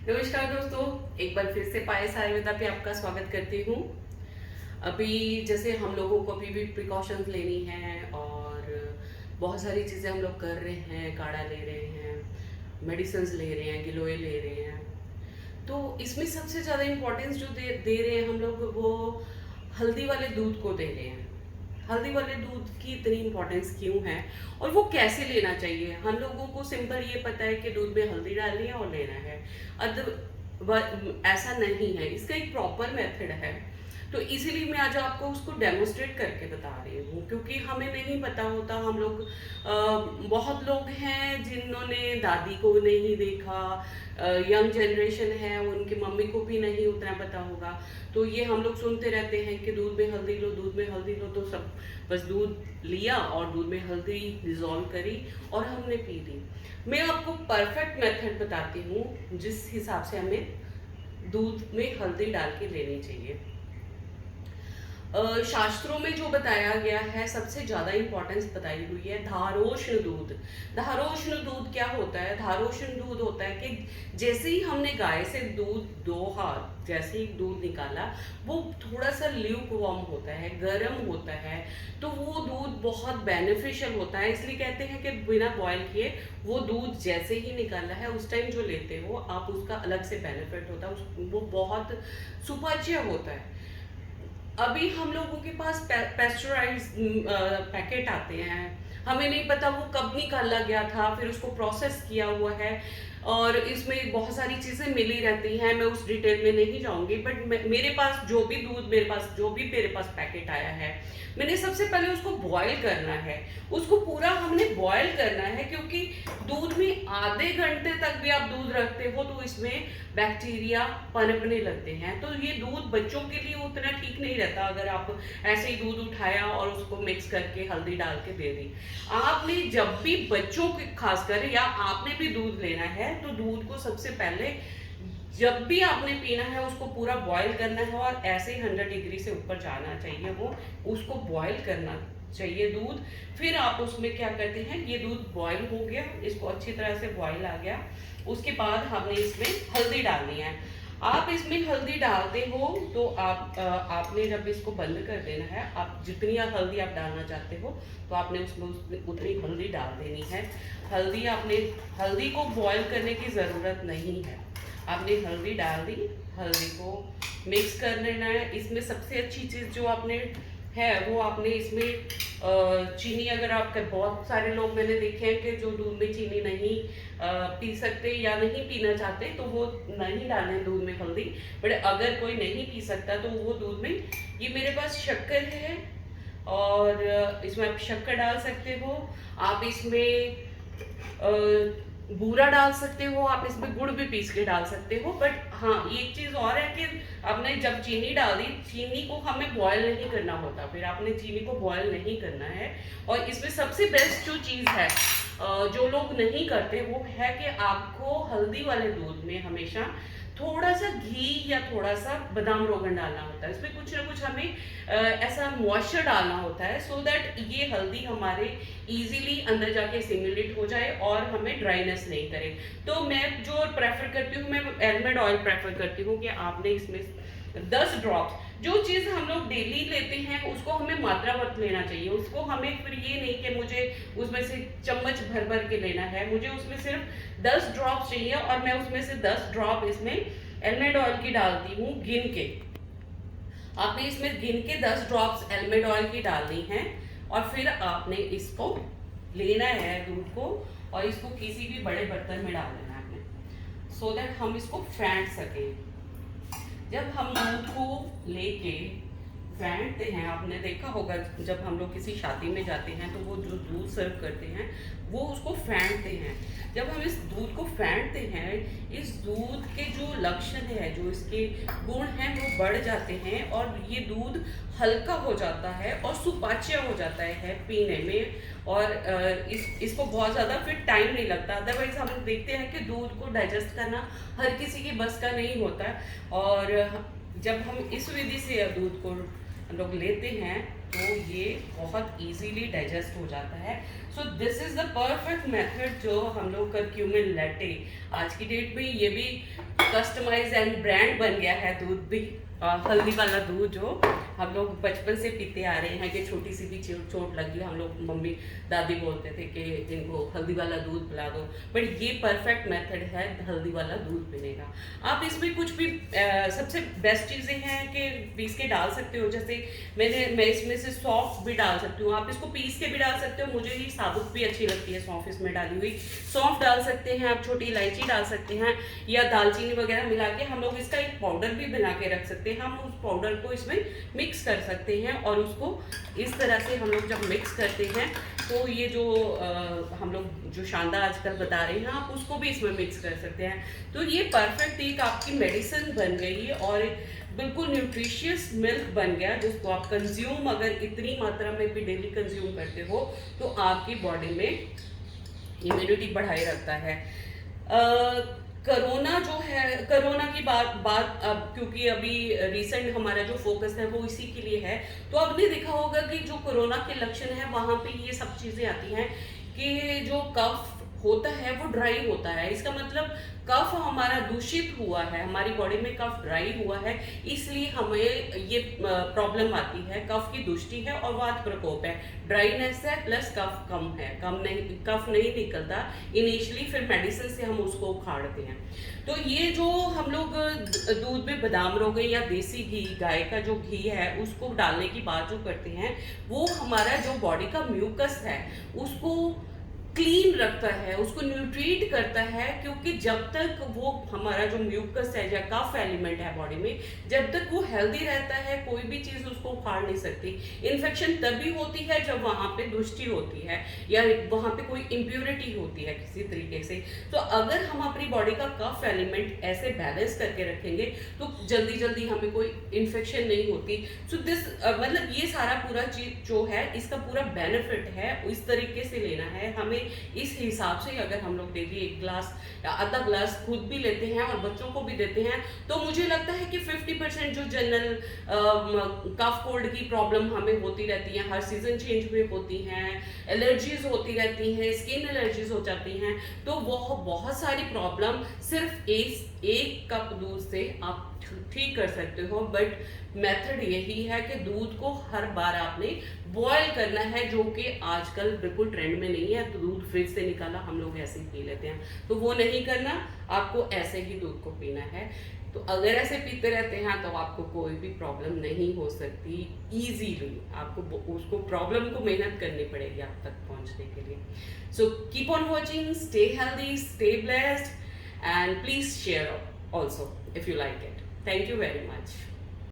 नमस्कार दोस्तों, एक बार फिर से पायस आयुर्वेदा पे आपका स्वागत करती हूँ। अभी जैसे हम लोगों को अभी भी प्रिकॉशंस लेनी है और बहुत सारी चीज़ें हम लोग कर रहे हैं, काढ़ा ले रहे हैं, मेडिसिन्स ले रहे हैं, गिलोय ले रहे हैं। तो इसमें सबसे ज़्यादा इम्पोर्टेंस जो दे रहे हैं हम लोग, वो हल्दी वाले दूध को दे रहे हैं। हल्दी वाले दूध की इतनी इम्पोर्टेंस क्यों है और वो कैसे लेना चाहिए? हम लोगों को सिंपल ये पता है कि दूध में हल्दी डालनी है और लेना है। ऐसा नहीं है, इसका एक प्रॉपर मेथड है। तो इसीलिए मैं आज आपको उसको डेमोस्ट्रेट करके बता रही हूँ, क्योंकि हमें नहीं पता होता। हम लोग बहुत लोग हैं जिन्होंने दादी को नहीं देखा, यंग जनरेशन है, उनकी मम्मी को भी नहीं उतना पता होगा। तो ये हम लोग सुनते रहते हैं कि दूध में हल्दी लो, दूध में हल्दी लो, तो सब बस दूध लिया और दूध में हल्दी डिजोल्व करी और हमने पी ली। मैं आपको परफेक्ट मेथड बताती हूँ जिस हिसाब से हमें दूध में हल्दी डाल के लेनी चाहिए। शास्त्रों में जो बताया गया है, सबसे ज्यादा इंपॉर्टेंस बताई हुई है धारोष्ण दूध। धारोष्ण दूध क्या होता है? धारोष्ण दूध होता है कि जैसे ही हमने गाय से दूध दोहा, जैसे ही दूध निकाला, वो थोड़ा सा ल्यूक वार्म होता है, गर्म होता है, तो वो दूध बहुत बेनिफिशियल होता है। इसलिए कहते हैं कि बिना बॉयल किए वो दूध जैसे ही निकाला है उस टाइम जो लेते हो आप, उसका अलग से बेनिफिट होता है, वो बहुत सुपाच्य होता है। अभी हम लोगों के पास पेस्चराइज पैकेट आते हैं, हमें नहीं पता वो कब निकाला गया था, फिर उसको प्रोसेस किया हुआ है और इसमें बहुत सारी चीज़ें मिली रहती हैं। मैं उस डिटेल में नहीं जाऊंगी, बट मेरे पास जो भी दूध, मेरे पास पैकेट आया है, मैंने सबसे पहले उसको बॉयल करना है। उसको पूरा हमने बॉयल करना है, क्योंकि दूध में आधे घंटे तक भी आप दूध रखते हो तो इसमें बैक्टीरिया पनपने लगते हैं। तो ये दूध बच्चों के लिए उतना ठीक नहीं रहता अगर आप ऐसे ही दूध उठाया और उसको मिक्स करके हल्दी डाल के दे दी। आपने जब भी बच्चों के खासकर, या आपने भी दूध लेना है, तो दूध को सबसे पहले जब भी आपने पीना है उसको पूरा बॉईल करना है और ऐसे ही 100 डिग्री से ऊपर जाना चाहिए, वो उसको बॉईल करना चाहिए दूध। फिर आप उसमें क्या करते हैं, ये दूध बॉईल हो गया, इसको अच्छी तरह से बॉईल आ गया, उसके बाद हमने इसमें हल्दी डालनी है। आप इसमें हल्दी डालते हो तो आपने जब इसको बंद कर देना है, आप जितनी हल्दी आप डालना चाहते हो तो आपने उसमें उतनी हल्दी डाल देनी है। हल्दी को बॉईल करने की ज़रूरत नहीं है, आपने हल्दी डाल दी, हल्दी को मिक्स कर लेना है। इसमें सबसे अच्छी चीज़ जो आपने है वो आपने इसमें चीनी, अगर आपके बहुत सारे लोग मैंने देखे हैं कि जो दूध में चीनी नहीं पी सकते या नहीं पीना चाहते, तो वो नहीं डालें दूध में हल्दी। बट अगर कोई नहीं पी सकता तो वो दूध में, ये मेरे पास शक्कर है और इसमें आप शक्कर डाल सकते हो, आप इसमें बूरा डाल सकते हो, आप इसमें गुड़ भी पीस के डाल सकते हो। बट हाँ, एक चीज़ और है कि आपने जब चीनी डाल दी, चीनी को हमें बॉयल नहीं करना होता, फिर आपने चीनी को बॉयल नहीं करना है। और इसमें सबसे बेस्ट जो चीज़ है जो लोग नहीं करते, वो है कि आपको हल्दी वाले दूध में हमेशा थोड़ा सा घी या थोड़ा सा बादाम रोगन डालना होता है। इसमें कुछ ना कुछ हमें ऐसा मॉइस्चर डालना होता है, सो दैट ये हल्दी हमारे इजीली अंदर जाके सिमुलेट हो जाए और हमें ड्राइनेस नहीं करे। तो मैं जो प्रेफर करती हूँ, मैं एलमंड ऑयल प्रेफर करती हूँ कि आपने इसमें 10 ड्रॉप्स, जो चीज़ हम लोग डेली लेते हैं उसको हमें मात्रावत लेना चाहिए। उसको हमें फिर ये नहीं कि मुझे उसमें से चम्मच भर भर के लेना है, मुझे उसमें सिर्फ 10 ड्रॉप्स चाहिए और मैं उसमें से 10 ड्रॉप इसमें एलमंड ऑयल की डालती हूँ गिन के। आपने इसमें गिन के 10 ड्रॉप्स एलमंड ऑयल की डालनी है और फिर आपने इसको लेना है दूध को, और इसको किसी भी बड़े बर्तन में डाल देना है आपने, सो दैट हम इसको फेंट सकें। जब हम दूध को लेके फेंटते हैं, आपने देखा होगा जब हम लोग किसी शादी में जाते हैं तो वो जो दूध सर्व करते हैं वो उसको फेंटते हैं। जब हम इस दूध को फेंटते हैं, इस दूध के जो लक्षण है, जो इसके गुण हैं, वो बढ़ जाते हैं और ये दूध हल्का हो जाता है और सुपाच्य हो जाता है पीने में। और इसको बहुत ज़्यादा फिर टाइम नहीं लगता। अदरवाइज हम देखते हैं कि दूध को डाइजेस्ट करना हर किसी की बस का नहीं होता है, और जब हम इस विधि से दूध को हम लोग लेते हैं तो ये बहुत इजीली डाइजेस्ट हो जाता है। So this is the perfect method जो हम लोग करक्यूमिन लैटे, आज की डेट में ये भी कस्टमाइज एंड ब्रांड बन गया है दूध भी। हल्दी वाला दूध जो हम लोग बचपन से पीते आ रहे हैं कि छोटी सी भी चोट लगी, हम लोग मम्मी दादी बोलते थे कि इनको हल्दी वाला दूध पिला दो। बट ये परफेक्ट मेथड है हल्दी वाला दूध पीने का। आप इसमें कुछ भी सबसे बेस्ट चीज़ें हैं कि पीस के डाल सकते हो, जैसे मैं इसमें से सौंफ भी डाल सकती हूँ। आप इसको पीस के भी डाल सकते हो, मुझे ही साबुत भी अच्छी लगती है सौंफ इसमें डाली हुई। सौंफ डाल सकते हैं आप, छोटी इलायची डाल सकते हैं, या दालचीनी वगैरह मिला के हम लोग इसका एक पाउडर भी बना के रख सकते हैं। हम उस पाउडर को इसमें मिक्स कर सकते हैं और उसको इस तरह से हम लोग जब मिक्स करते हैं तो ये जो हम लोग जो शानदार आजकल बता रहे हैं आप उसको भी इसमें मिक्स कर सकते हैं। तो ये परफेक्ट एक आपकी मेडिसिन बन गई और बिल्कुल न्यूट्रिशियस मिल्क बन गया, जिसको आप कंज्यूम अगर इतनी मात्रा में भी डेली कंज्यूम करते हो तो आपकी बॉडी में इम्यूनिटी बढ़ाए रखता है। कोरोना जो है, कोरोना की बात अब क्योंकि अभी रिसेंट हमारा जो फोकस है वो इसी के लिए है, तो आपने देखा होगा कि जो कोरोना के लक्षण है वहाँ पे ये सब चीज़ें आती हैं कि जो कफ होता है वो ड्राई होता है। इसका मतलब कफ हमारा दूषित हुआ है, हमारी बॉडी में कफ ड्राई हुआ है, इसलिए हमें ये प्रॉब्लम आती है। कफ की दुष्टि है और वात प्रकोप है, ड्राइनेस है प्लस कफ कफ नहीं निकलता इनिशियली, फिर मेडिसिन से हम उसको उखाड़ते हैं। तो ये जो हम लोग दूध में बादाम रोगन या देसी घी, गाय का जो घी है उसको डालने की बात जो करते हैं, वो हमारा जो बॉडी का म्यूकस है उसको क्लीन रखता है, उसको न्यूट्रीट करता है। क्योंकि जब तक वो हमारा जो म्यूकस है या कफ एलिमेंट है बॉडी में, जब तक वो हेल्दी रहता है कोई भी चीज़ उसको उखाड़ नहीं सकती। इन्फेक्शन तभी होती है जब वहाँ पे दुष्टि होती है या वहाँ पे कोई इम्प्योरिटी होती है किसी तरीके से। तो अगर हम अपनी बॉडी का कफ एलिमेंट ऐसे बैलेंस करके रखेंगे तो जल्दी जल्दी हमें कोई इन्फेक्शन नहीं होती। सो दिस मतलब ये सारा पूरा चीज जो है इसका पूरा बेनिफिट है, इस तरीके से लेना है हमें। इस हिसाब से अगर हम लोग डेली 1 ग्लास या आधा ग्लास खुद भी लेते हैं और बच्चों को भी देते हैं तो मुझे लगता है कि 50% जो जनरल कफ कोल्ड की प्रॉब्लम हमें होती रहती है, हर सीजन चेंज में होती हैं, एलर्जीज होती रहती हैं, स्किन एलर्जीज हो जाती हैं, तो वो बहुत सारी प्रॉब्लम सिर्फ एक कप दूध से आप ठीक कर सकते हो। बट मेथड यही है कि दूध को हर बार आपने बॉयल करना है, जो कि आजकल बिल्कुल ट्रेंड में नहीं है। तो दूध फ्रिज से निकाला हम लोग ऐसे ही पी लेते हैं, तो वो नहीं करना, आपको ऐसे ही दूध को पीना है। तो अगर ऐसे पीते रहते हैं तो आपको कोई भी प्रॉब्लम नहीं हो सकती इजीली, आपको उसको प्रॉब्लम को मेहनत करनी पड़ेगी आप तक पहुंचने के लिए। So keep on watching, stay healthy, stay blessed, and please share also if you like it. Thank you very much.